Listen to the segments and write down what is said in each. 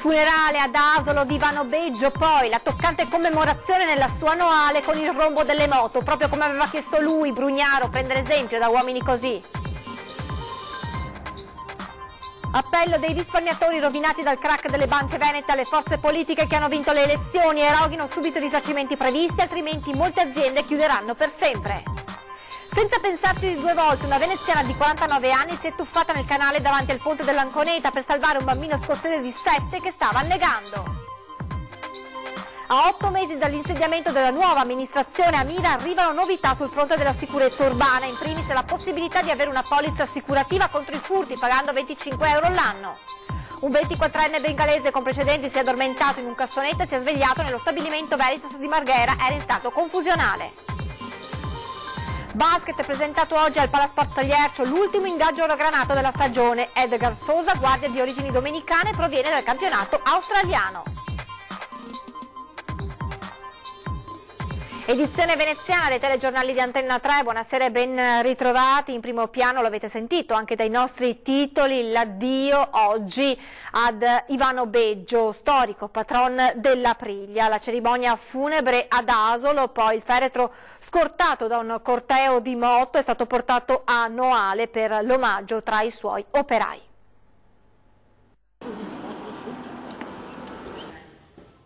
funerale ad Asolo di Ivano Beggio, poi la toccante commemorazione nella sua annuale con il rombo delle moto, proprio come aveva chiesto lui, Brugnaro, prendere esempio da uomini così. Appello dei risparmiatori rovinati dal crack delle banche venete alle forze politiche che hanno vinto le elezioni: eroghino subito i risarcimenti previsti, altrimenti molte aziende chiuderanno per sempre. Senza pensarci due volte, una veneziana di 49 anni si è tuffata nel canale davanti al ponte dell'Anconeta per salvare un bambino scozzese di 7 che stava annegando. A 8 mesi dall'insediamento della nuova amministrazione a Mira arrivano novità sul fronte della sicurezza urbana, in primis la possibilità di avere una polizza assicurativa contro i furti pagando 25 euro l'anno. Un 24enne bengalese con precedenti si è addormentato in un cassonetto e si è svegliato nello stabilimento Veritas di Marghera, era in stato confusionale. Basket presentato oggi al Palasport Tagliercio, l'ultimo ingaggio oro-granato della stagione. Edgar Sosa, guardia di origini domenicane, proviene dal campionato australiano. Edizione veneziana dei telegiornali di Antenna 3, buonasera e ben ritrovati. In primo piano, lo avete sentito anche dai nostri titoli, l'addio oggi ad Ivano Beggio, storico patron dell'Aprilia. La cerimonia funebre ad Asolo, poi il feretro scortato da un corteo di moto è stato portato a Noale per l'omaggio tra i suoi operai.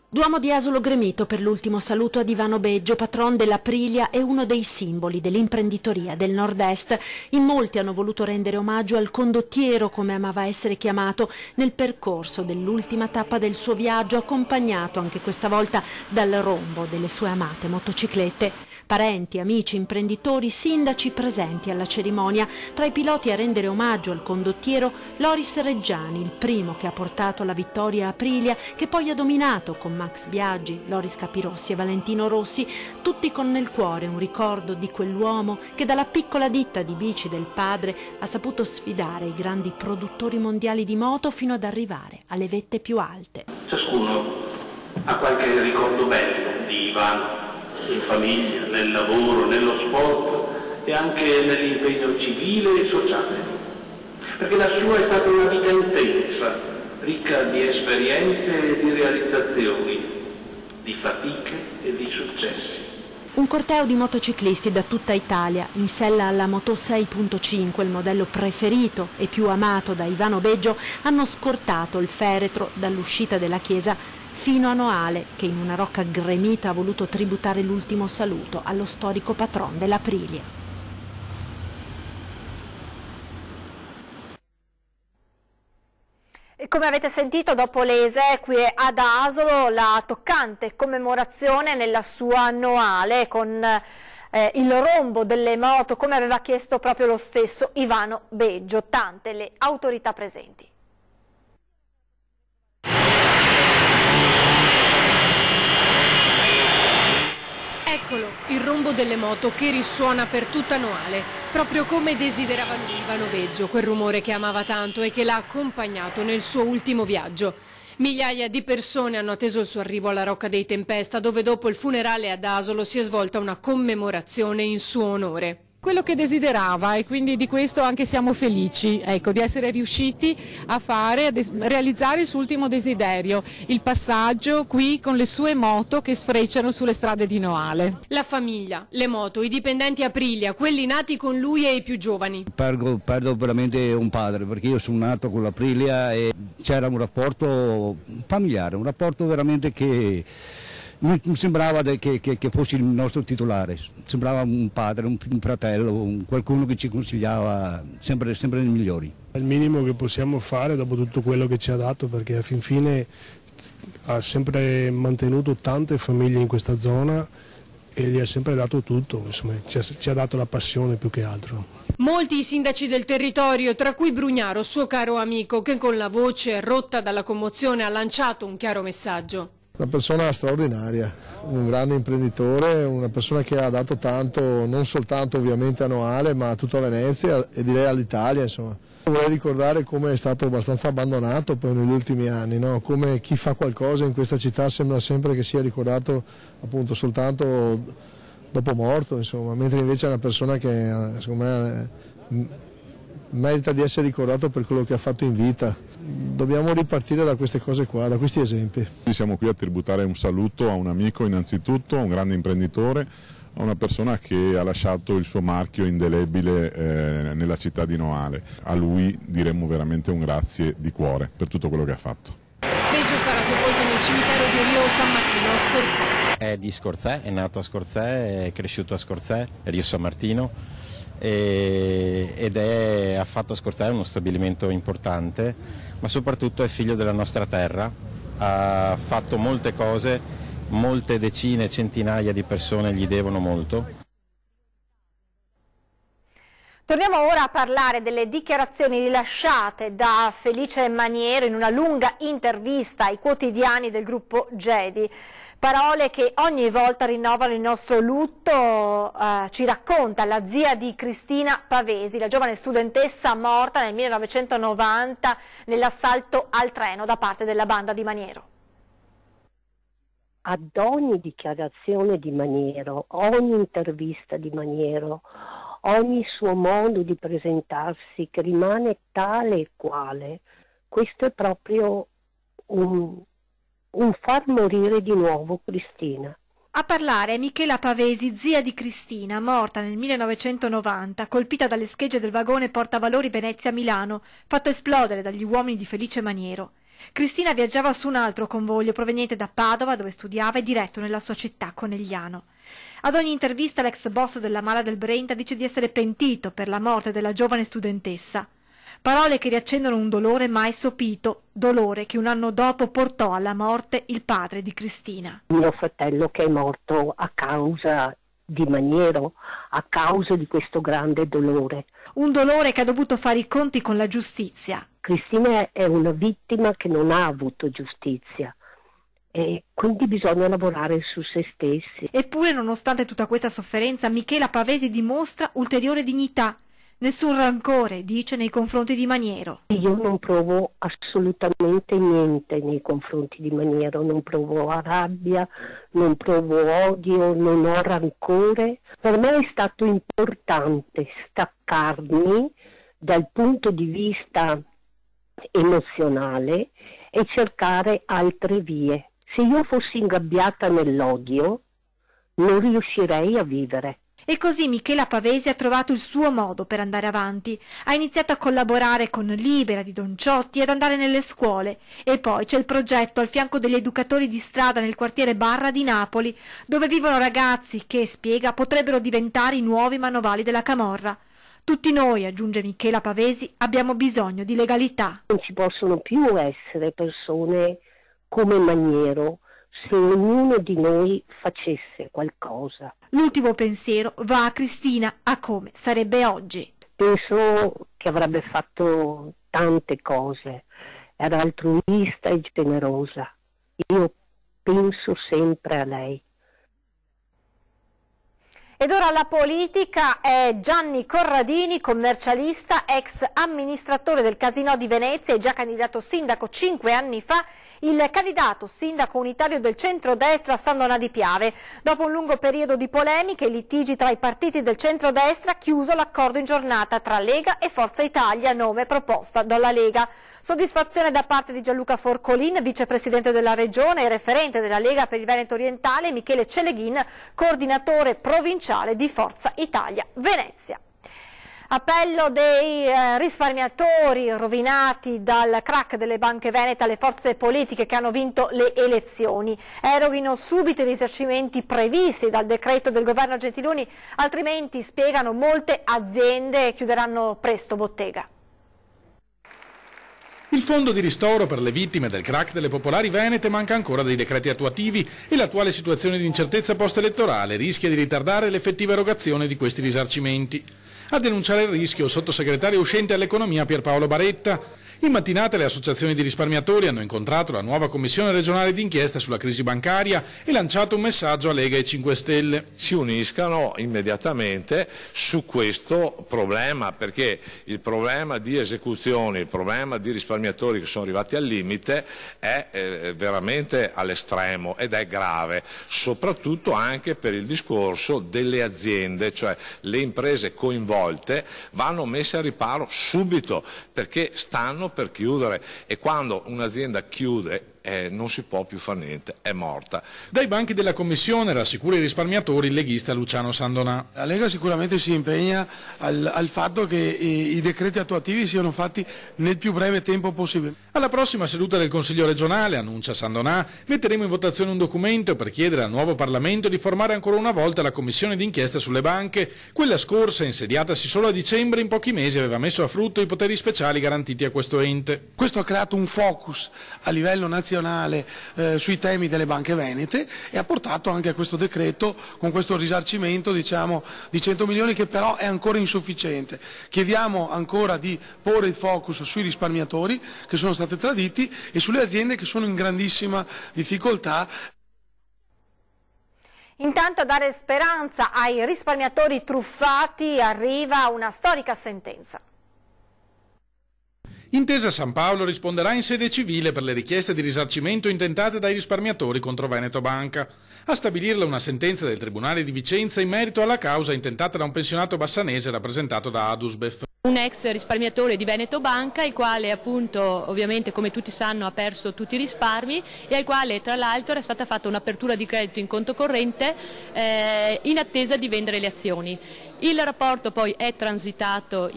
Duomo di Asolo gremito per l'ultimo saluto ad Ivano Beggio, patron dell'Aprilia e uno dei simboli dell'imprenditoria del Nord-Est. In molti hanno voluto rendere omaggio al condottiero, come amava essere chiamato, nel percorso dell'ultima tappa del suo viaggio, accompagnato anche questa volta dal rombo delle sue amate motociclette. Parenti, amici, imprenditori, sindaci presenti alla cerimonia. Tra i piloti a rendere omaggio al condottiero, Loris Reggiani, il primo che ha portato la vittoria a Aprilia, che poi ha dominato con Max Biaggi, Loris Capirossi e Valentino Rossi, tutti con nel cuore un ricordo di quell'uomo che dalla piccola ditta di bici del padre ha saputo sfidare i grandi produttori mondiali di moto fino ad arrivare alle vette più alte. Ciascuno ha qualche ricordo bello di Ivano, in famiglia, nel lavoro, nello sport e anche nell'impegno civile e sociale, perché la sua è stata una vita intensa, ricca di esperienze e di realizzazioni, di fatiche e di successi. Un corteo di motociclisti da tutta Italia, in sella alla Moto 6.5, il modello preferito e più amato da Ivano Beggio, hanno scortato il feretro dall'uscita della chiesa fino a Noale, che in una rocca gremita ha voluto tributare l'ultimo saluto allo storico patron dell'Aprilia. E come avete sentito, dopo le esequie ad Asolo, la toccante commemorazione nella sua annuale con il rombo delle moto, come aveva chiesto proprio lo stesso Ivano Beggio, tante le autorità presenti. Eccolo, il rombo delle moto che risuona per tutta Noale, proprio come desiderava lui Ivano Beggio, quel rumore che amava tanto e che l'ha accompagnato nel suo ultimo viaggio. Migliaia di persone hanno atteso il suo arrivo alla Rocca dei Tempesta, dove dopo il funerale ad Asolo si è svolta una commemorazione in suo onore. Quello che desiderava, e quindi di questo anche siamo felici, ecco, di essere riusciti a realizzare il suo ultimo desiderio, il passaggio qui con le sue moto che sfrecciano sulle strade di Noale. La famiglia, le moto, i dipendenti Aprilia, quelli nati con lui e i più giovani. Perdo veramente un padre, perché io sono nato con l'Aprilia e c'era un rapporto familiare, un rapporto veramente che mi sembrava che fossi il nostro titolare, sembrava un padre, un fratello, qualcuno che ci consigliava sempre nei migliori. È il minimo che possiamo fare dopo tutto quello che ci ha dato, perché a fin fine ha sempre mantenuto tante famiglie in questa zona e gli ha sempre dato tutto, insomma, ci ha dato la passione più che altro. Molti i sindaci del territorio, tra cui Brugnaro, suo caro amico, che con la voce rotta dalla commozione ha lanciato un chiaro messaggio. Una persona straordinaria, un grande imprenditore, una persona che ha dato tanto non soltanto ovviamente a Noale ma a tutta Venezia e direi all'Italia, insomma. Vorrei ricordare come è stato abbastanza abbandonato poi negli ultimi anni, no? Come chi fa qualcosa in questa città sembra sempre che sia ricordato appunto soltanto dopo morto, insomma, mentre invece è una persona che secondo me merita di essere ricordato per quello che ha fatto in vita. dobbiamo ripartire da queste cose qua, da questi esempi. Siamo qui a tributare un saluto a un amico innanzitutto, a un grande imprenditore, a una persona che ha lasciato il suo marchio indelebile nella città di Noale. A lui diremmo veramente un grazie di cuore per tutto quello che ha fatto. Beggio sarà sepolto nel cimitero di Rio San Martino a Scorzè. È di Scorzè, è nato a Scorzè, è cresciuto a Scorzè, Rio San Martino, ed ha fatto a Scorzè uno stabilimento importante, ma soprattutto è figlio della nostra terra, ha fatto molte cose, molte decine, centinaia di persone gli devono molto. Torniamo ora a parlare delle dichiarazioni rilasciate da Felice Maniero in una lunga intervista ai quotidiani del gruppo Gedi. Parole che ogni volta rinnovano il nostro lutto, ci racconta la zia di Cristina Pavesi, la giovane studentessa morta nel 1990 nell'assalto al treno da parte della banda di Maniero. Ad ogni dichiarazione di Maniero, ogni intervista di Maniero, ogni suo modo di presentarsi che rimane tale e quale, questo è proprio un far morire di nuovo Cristina. A parlare è Michela Pavesi, zia di Cristina, morta nel 1990, colpita dalle schegge del vagone portavalori Venezia-Milano, fatto esplodere dagli uomini di Felice Maniero. Cristina viaggiava su un altro convoglio proveniente da Padova, dove studiava, e diretto nella sua città, Conegliano. Ad ogni intervista l'ex boss della Mala del Brenta dice di essere pentito per la morte della giovane studentessa. Parole che riaccendono un dolore mai sopito, dolore che un anno dopo portò alla morte il padre di Cristina. Mio fratello che è morto a causa di Maniero, a causa di questo grande dolore. Un dolore che ha dovuto fare i conti con la giustizia. Cristina è una vittima che non ha avuto giustizia e quindi bisogna lavorare su se stessi. Eppure, nonostante tutta questa sofferenza, Michela Pavesi dimostra ulteriore dignità. Nessun rancore, dice, nei confronti di Maniero. Io non provo assolutamente niente nei confronti di Maniero, non provo rabbia, non provo odio, non ho rancore. Per me è stato importante staccarmi dal punto di vista emozionale e cercare altre vie. Se io fossi ingabbiata nell'odio, non riuscirei a vivere. E così Michela Pavesi ha trovato il suo modo per andare avanti. Ha iniziato a collaborare con Libera di Don Ciotti, ad andare nelle scuole. E poi c'è il progetto al fianco degli educatori di strada nel quartiere Barra di Napoli, dove vivono ragazzi che, spiega, potrebbero diventare i nuovi manovali della camorra. Tutti noi, aggiunge Michela Pavesi, abbiamo bisogno di legalità. Non ci possono più essere persone come Maniero se ognuno di noi facesse qualcosa. L'ultimo pensiero va a Cristina, a come sarebbe oggi. Penso che avrebbe fatto tante cose, era altruista e generosa. Io penso sempre a lei. Ed ora la politica è Gianni Corradini, commercialista, ex amministratore del Casinò di Venezia e già candidato sindaco 5 anni fa, il candidato sindaco unitario del centrodestra San Donà di Piave. Dopo un lungo periodo di polemiche e litigi tra i partiti del centrodestra, chiuso l'accordo in giornata tra Lega e Forza Italia, nome proposta dalla Lega. Soddisfazione da parte di Gianluca Forcolin, vicepresidente della Regione e referente della Lega per il Veneto Orientale, e Michele Celeghin, coordinatore provinciale di Forza Italia Venezia. Appello dei risparmiatori rovinati dal crack delle banche venete alle forze politiche che hanno vinto le elezioni. Eroghino subito i risarcimenti previsti dal decreto del governo Gentiloni, altrimenti, spiegano, molte aziende chiuderanno presto bottega. Il fondo di ristoro per le vittime del crack delle popolari venete manca ancora dei decreti attuativi e l'attuale situazione di incertezza post-elettorale rischia di ritardare l'effettiva erogazione di questi risarcimenti. A denunciare il rischio il sottosegretario uscente all'economia Pierpaolo Baretta. In mattinata le associazioni di risparmiatori hanno incontrato la nuova commissione regionale d'inchiesta sulla crisi bancaria e lanciato un messaggio a Lega e 5 Stelle. Si uniscano immediatamente su questo problema, perché il problema di esecuzione, il problema di risparmiatori che sono arrivati al limite è veramente all'estremo ed è grave, soprattutto anche per il discorso delle aziende, cioè le imprese coinvolte vanno messe a riparo subito perché stanno stanno per chiudere, e quando un'azienda chiude non si può più fare niente, è morta. Dai banchi della Commissione rassicura i risparmiatori il leghista Luciano Sandonà. La Lega sicuramente si impegna al fatto che i decreti attuativi siano fatti nel più breve tempo possibile. Alla prossima seduta del Consiglio regionale, annuncia Sandonà, metteremo in votazione un documento per chiedere al nuovo Parlamento di formare ancora una volta la Commissione d'inchiesta sulle banche. Quella scorsa, insediatasi solo a dicembre, in pochi mesi aveva messo a frutto i poteri speciali garantiti a questo ente. Questo ha creato un focus a livello nazionale sui temi delle banche venete e ha portato anche a questo decreto con questo risarcimento, diciamo, di 100 milioni, che però è ancora insufficiente. Chiediamo ancora di porre il focus sui risparmiatori che sono stati traditi e sulle aziende che sono in grandissima difficoltà. Intanto a dare speranza ai risparmiatori truffati arriva una storica sentenza. Intesa San Paolo risponderà in sede civile per le richieste di risarcimento intentate dai risparmiatori contro Veneto Banca. A stabilirla una sentenza del Tribunale di Vicenza in merito alla causa intentata da un pensionato bassanese rappresentato da Adusbef. Un ex risparmiatore di Veneto Banca, il quale appunto ovviamente, come tutti sanno, ha perso tutti i risparmi e al quale tra l'altro era stata fatta un'apertura di credito in conto corrente in attesa di vendere le azioni. Il rapporto poi è transitato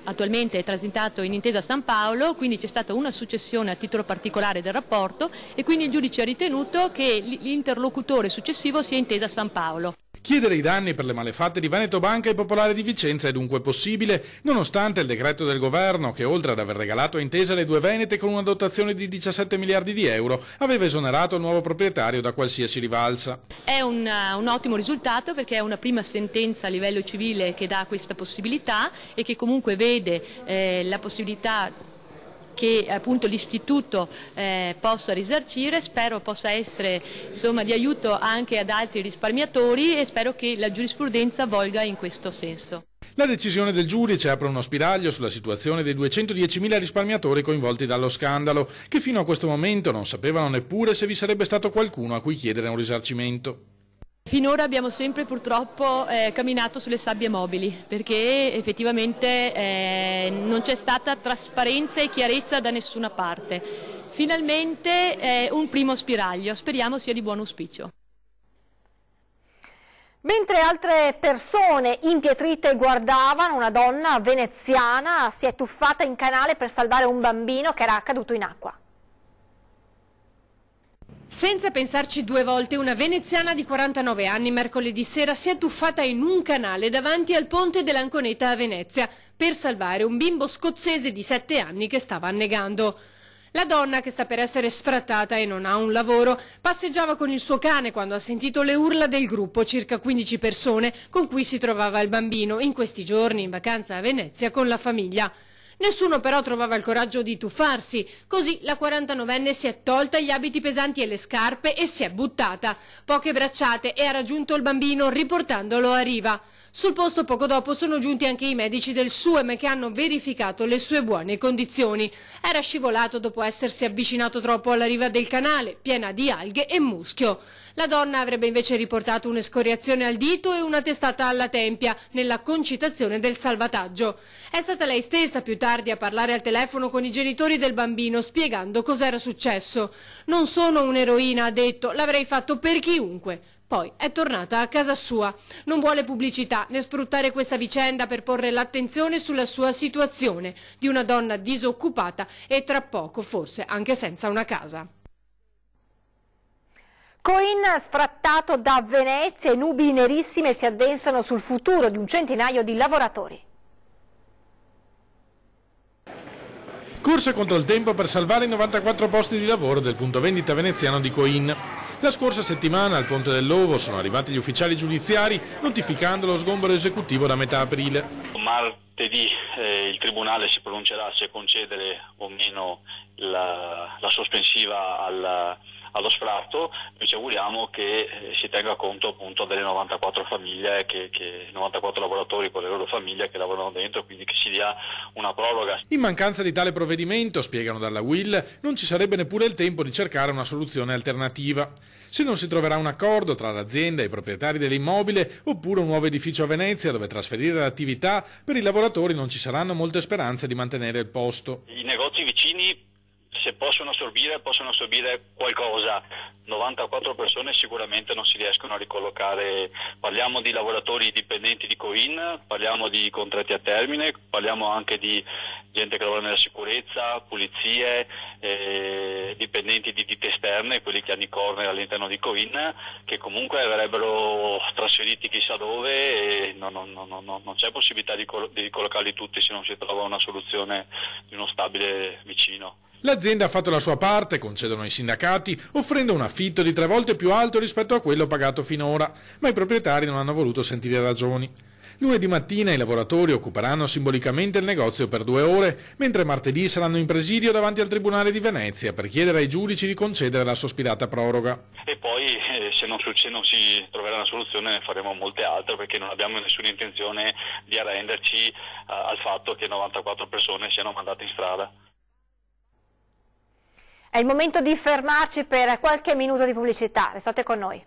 attualmente è transitato in Intesa San Paolo, quindi c'è stata una successione a titolo particolare del rapporto e quindi il giudice ha ritenuto che l'interlocutore successivo sia Intesa San Paolo. Chiedere i danni per le malefatte di Veneto Banca ai Popolari di Vicenza è dunque possibile, nonostante il decreto del governo che, oltre ad aver regalato a Intesa le due Venete con una dotazione di 17 miliardi di euro, aveva esonerato il nuovo proprietario da qualsiasi rivalsa. È un ottimo risultato, perché è una prima sentenza a livello civile che dà questa possibilità e che comunque vede la possibilità che appunto l'istituto possa risarcire. Spero possa essere di aiuto anche ad altri risparmiatori e spero che la giurisprudenza volga in questo senso. La decisione del giudice apre uno spiraglio sulla situazione dei 210.000 risparmiatori coinvolti dallo scandalo, che fino a questo momento non sapevano neppure se vi sarebbe stato qualcuno a cui chiedere un risarcimento. Finora abbiamo sempre purtroppo camminato sulle sabbie mobili, perché effettivamente non c'è stata trasparenza e chiarezza da nessuna parte. Finalmente un primo spiraglio, speriamo sia di buon auspicio. Mentre altre persone impietrite guardavano, una donna veneziana si è tuffata in canale per salvare un bambino che era caduto in acqua. Senza pensarci due volte, una veneziana di 49 anni mercoledì sera si è tuffata in un canale davanti al ponte dell'Anconeta a Venezia per salvare un bimbo scozzese di 7 anni che stava annegando. La donna, che sta per essere sfrattata e non ha un lavoro, passeggiava con il suo cane quando ha sentito le urla del gruppo, circa 15 persone, con cui si trovava il bambino, in questi giorni in vacanza a Venezia con la famiglia. Nessuno però trovava il coraggio di tuffarsi, così la 49enne si è tolta gli abiti pesanti e le scarpe e si è buttata. Poche bracciate e ha raggiunto il bambino riportandolo a riva. Sul posto poco dopo sono giunti anche i medici del SUEM che hanno verificato le sue buone condizioni. Era scivolato dopo essersi avvicinato troppo alla riva del canale, piena di alghe e muschio. La donna avrebbe invece riportato un'escoriazione al dito e una testata alla tempia nella concitazione del salvataggio. È stata lei stessa più tardi a parlare al telefono con i genitori del bambino spiegando cos'era successo. «Non sono un'eroina», ha detto, «l'avrei fatto per chiunque». Poi è tornata a casa sua. Non vuole pubblicità né sfruttare questa vicenda per porre l'attenzione sulla sua situazione di una donna disoccupata e tra poco forse anche senza una casa. Coin sfrattato da Venezia e nubi nerissime si addensano sul futuro di un centinaio di lavoratori. Corsa contro il tempo per salvare i 94 posti di lavoro del punto vendita veneziano di Coin. La scorsa settimana al Ponte dell'Ovo sono arrivati gli ufficiali giudiziari notificando lo sgombero esecutivo da metà aprile. Martedì il Tribunale si pronuncerà se concedere o meno la sospensiva allo sfratto. Noi ci auguriamo che si tenga conto appunto delle 94 famiglie, 94 lavoratori con le loro famiglie che lavorano dentro, quindi che si dia una proroga. In mancanza di tale provvedimento, spiegano dalla UIL, non ci sarebbe neppure il tempo di cercare una soluzione alternativa. Se non si troverà un accordo tra l'azienda e i proprietari dell'immobile oppure un nuovo edificio a Venezia dove trasferire l'attività, per i lavoratori non ci saranno molte speranze di mantenere il posto. I negozi vicini, se possono assorbire qualcosa. 94 persone sicuramente non si riescono a ricollocare. Parliamo di lavoratori dipendenti di Coin, parliamo di contratti a termine, parliamo anche di gente che lavora nella sicurezza, pulizie, dipendenti di ditte esterne, quelli che hanno i corner all'interno di Coin, che comunque verrebbero trasferiti chissà dove e non c'è possibilità di ricollocarli tutti se non si trova una soluzione di uno stabile vicino. L'azienda ha fatto la sua parte, concedono i sindacati, offrendo un affitto di 3 volte più alto rispetto a quello pagato finora, ma i proprietari non hanno voluto sentire ragioni. Lunedì mattina i lavoratori occuperanno simbolicamente il negozio per 2 ore, mentre martedì saranno in presidio davanti al Tribunale di Venezia per chiedere ai giudici di concedere la sospirata proroga. E poi se non si troverà una soluzione ne faremo molte altre, perché non abbiamo nessuna intenzione di arrenderci al fatto che 94 persone siano mandate in strada. È il momento di fermarci per qualche minuto di pubblicità, restate con noi.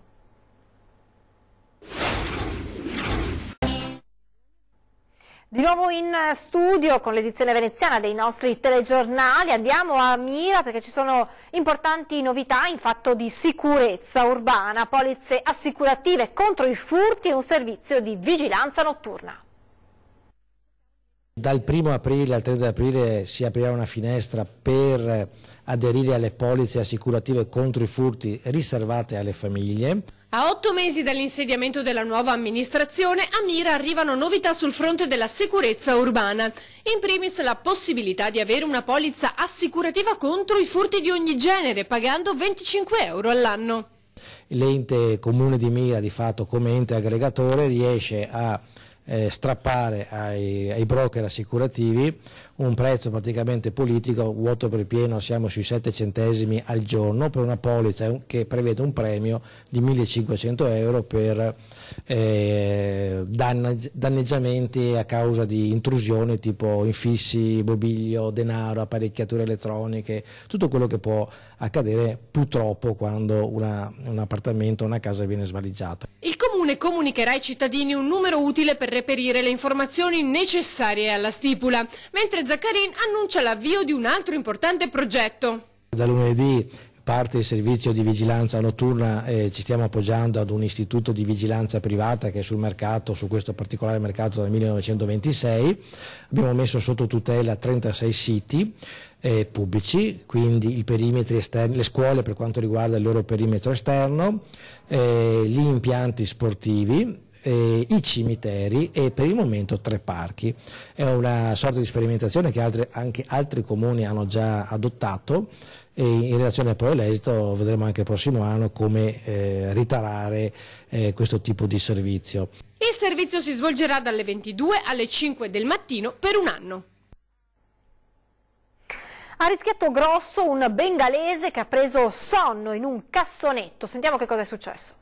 Di nuovo in studio con l'edizione veneziana dei nostri telegiornali, andiamo a Mira perché ci sono importanti novità in fatto di sicurezza urbana, polizze assicurative contro i furti e un servizio di vigilanza notturna. Dal 1 aprile al 30 aprile si aprirà una finestra per aderire alle polizze assicurative contro i furti riservate alle famiglie. A 8 mesi dall'insediamento della nuova amministrazione, a Mira arrivano novità sul fronte della sicurezza urbana. In primis la possibilità di avere una polizza assicurativa contro i furti di ogni genere, pagando 25 euro all'anno. L'ente comune di Mira, di fatto come ente aggregatore, riesce a strappare ai broker assicurativi un prezzo praticamente politico, vuoto per pieno, siamo sui 7 centesimi al giorno per una polizza che prevede un premio di 1.500 euro per danneggiamenti a causa di intrusioni tipo infissi, mobilio, denaro, apparecchiature elettroniche, tutto quello che può accadere purtroppo quando un appartamento o una casa viene svaligiata. Il Comune comunicherà ai cittadini un numero utile per reperire le informazioni necessarie alla stipula, mentre Zaccarin annuncia l'avvio di un altro importante progetto. Da lunedì parte il servizio di vigilanza notturna, ci stiamo appoggiando ad un istituto di vigilanza privata che è sul mercato, su questo particolare mercato dal 1926, abbiamo messo sotto tutela 36 siti pubblici, quindi i perimetri esterni, le scuole per quanto riguarda il loro perimetro esterno, gli impianti sportivi, i cimiteri e per il momento 3 parchi. È una sorta di sperimentazione che anche altri comuni hanno già adottato e in relazione poi all'esito vedremo anche il prossimo anno come ritarare questo tipo di servizio. Il servizio si svolgerà dalle 22 alle 5 del mattino per un anno. Ha rischiato grosso un bengalese che ha preso sonno in un cassonetto. Sentiamo che cosa è successo.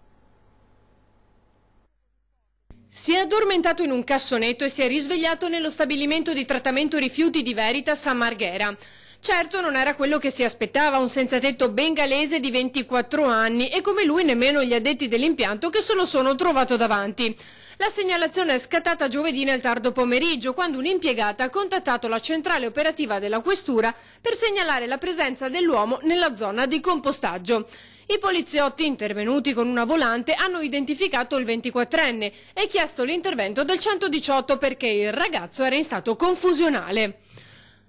Si è addormentato in un cassonetto e si è risvegliato nello stabilimento di trattamento rifiuti di Veritas a Marghera. Certo non era quello che si aspettava un senzatetto bengalese di 24 anni e come lui nemmeno gli addetti dell'impianto che se lo sono trovato davanti. La segnalazione è scattata giovedì nel tardo pomeriggio quando un'impiegata ha contattato la centrale operativa della questura per segnalare la presenza dell'uomo nella zona di compostaggio. I poliziotti intervenuti con una volante hanno identificato il 24enne e chiesto l'intervento del 118 perché il ragazzo era in stato confusionale.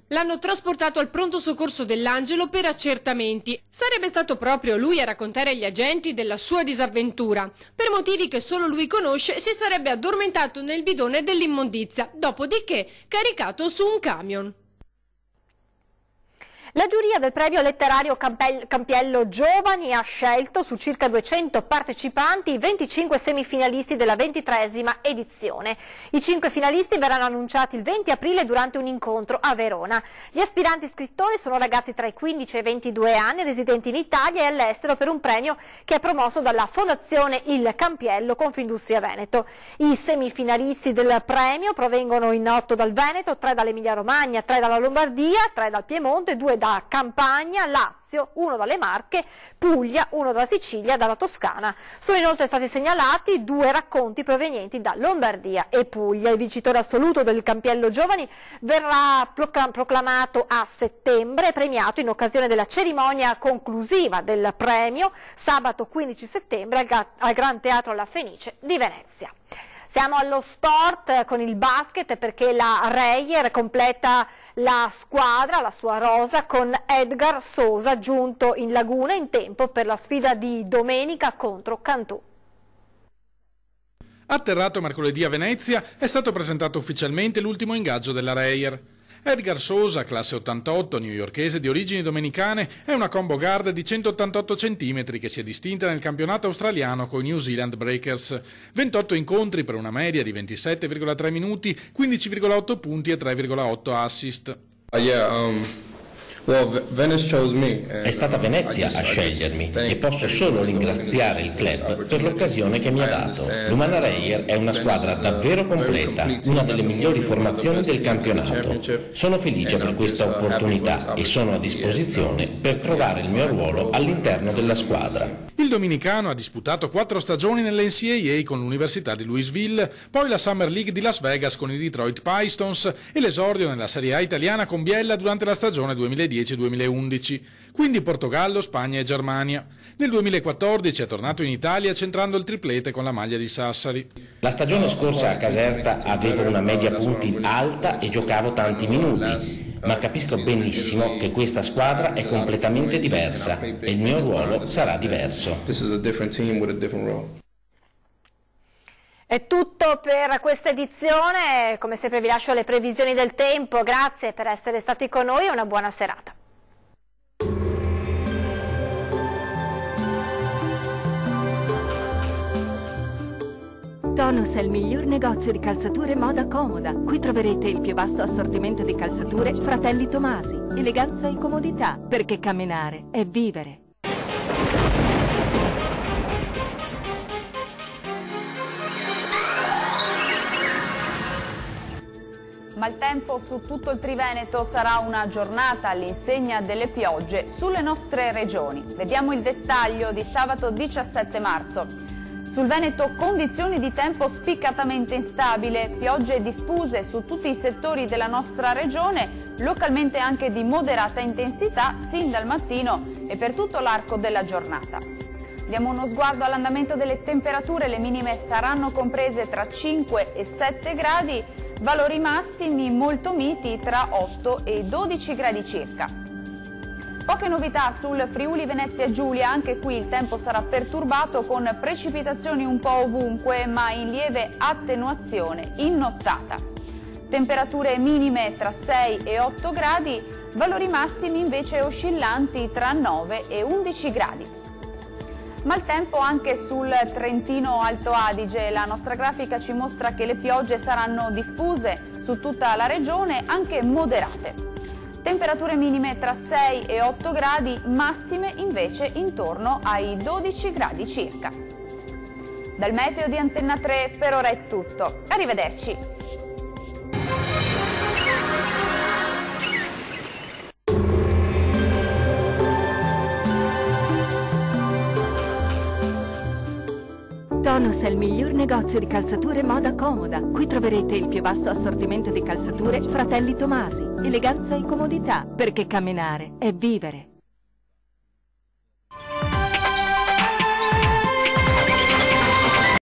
L'hanno trasportato al pronto soccorso dell'Angelo per accertamenti. Sarebbe stato proprio lui a raccontare agli agenti della sua disavventura. Per motivi che solo lui conosce, si sarebbe addormentato nel bidone dell'immondizia, dopodiché caricato su un camion. La giuria del premio letterario Campiello Giovani ha scelto, su circa 200 partecipanti, i 25 semifinalisti della 23esima edizione. I 5 finalisti verranno annunciati il 20 aprile durante un incontro a Verona. Gli aspiranti scrittori sono ragazzi tra i 15 e i 22 anni, residenti in Italia e all'estero, per un premio che è promosso dalla Fondazione Il Campiello Confindustria Veneto. I semifinalisti del premio provengono in 8 dal Veneto, 3 dall'Emilia Romagna, 3 dalla Lombardia, 3 dal Piemonte, 2 da Campania, Lazio, 1 dalle Marche, Puglia, 1 dalla Sicilia e dalla Toscana. Sono inoltre stati segnalati 2 racconti provenienti da Lombardia e Puglia. Il vincitore assoluto del Campiello Giovani verrà proclamato a settembre e premiato in occasione della cerimonia conclusiva del premio sabato 15 settembre al Gran Teatro La Fenice di Venezia. Siamo allo sport con il basket, perché la Reyer completa la squadra, la sua rosa, con Edgar Sosa giunto in laguna in tempo per la sfida di domenica contro Cantù. Atterrato mercoledì a Venezia, è stato presentato ufficialmente l'ultimo ingaggio della Reyer. Edgar Sosa, classe 88, newyorkese di origini domenicane, è una combo guard di 188 cm che si è distinta nel campionato australiano con i New Zealand Breakers. 28 incontri per una media di 27,3 minuti, 15,8 punti e 3,8 assist. È stata Venezia a scegliermi e posso solo ringraziare il club per l'occasione che mi ha dato. L'Umana Reyer è una squadra davvero completa, una delle migliori formazioni del campionato. Sono felice per questa opportunità e sono a disposizione per trovare il mio ruolo all'interno della squadra. Il dominicano ha disputato 4 stagioni nell'NCAA con l'Università di Louisville, poi la Summer League di Las Vegas con i Detroit Pistons e l'esordio nella Serie A italiana con Biella durante la stagione 2010-2011, quindi Portogallo, Spagna e Germania. Nel 2014 è tornato in Italia centrando il triplete con la maglia di Sassari. La stagione scorsa a Caserta avevo una media punti alta e giocavo tanti minuti, ma capisco benissimo che questa squadra è completamente diversa e il mio ruolo sarà diverso. È tutto per questa edizione, come sempre vi lascio le previsioni del tempo, grazie per essere stati con noi e una buona serata. Tonus è il miglior negozio di calzature moda comoda. Qui troverete il più vasto assortimento di calzature Fratelli Tomasi. Eleganza e comodità, perché camminare è vivere. Maltempo su tutto il Triveneto, sarà una giornata all'insegna delle piogge sulle nostre regioni. Vediamo il dettaglio di sabato 17 marzo. Sul Veneto condizioni di tempo spiccatamente instabile, piogge diffuse su tutti i settori della nostra regione, localmente anche di moderata intensità sin dal mattino e per tutto l'arco della giornata. Diamo uno sguardo all'andamento delle temperature, le minime saranno comprese tra 5 e 7 gradi, valori massimi molto miti tra 8 e 12 gradi circa. Poche novità sul Friuli Venezia Giulia, anche qui il tempo sarà perturbato con precipitazioni un po' ovunque, ma in lieve attenuazione in nottata. Temperature minime tra 6 e 8 gradi, valori massimi invece oscillanti tra 9 e 11 gradi. Maltempo anche sul Trentino Alto Adige, la nostra grafica ci mostra che le piogge saranno diffuse su tutta la regione, anche moderate. Temperature minime tra 6 e 8 gradi, massime invece intorno ai 12 gradi circa. Dal meteo di Antenna 3 per ora è tutto. Arrivederci! Tonus è il miglior negozio di calzature moda comoda. Qui troverete il più vasto assortimento di calzature Fratelli Tomasi. Eleganza e comodità, perché camminare è vivere.